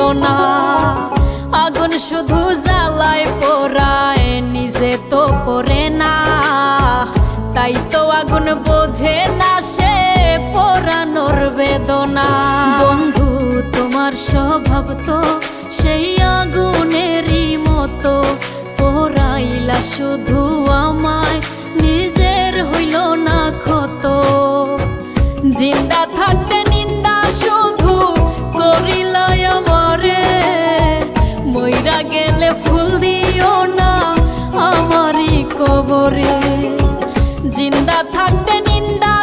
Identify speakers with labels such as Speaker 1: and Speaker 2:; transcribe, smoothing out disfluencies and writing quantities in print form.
Speaker 1: বেদনা। আগুন শুধু জ্বালায় পোড়ায়, নিজে তো পড়ে না, তাই তো আগুন বোঝে না সে পোড়ানোর বেদনা। বন্ধু তোমার স্বভাব তো সেই আগুনেরই মতো, পোড়াইলা শুধু আমায়, নিজের হইল না ক্ষত। জিন্দা থাকতে নিন্দা শুধু করিলাই আমারে, মইরা গেলে ফুল দিও না আমারই কবরে। জিন্দা থাকতে নিন্দা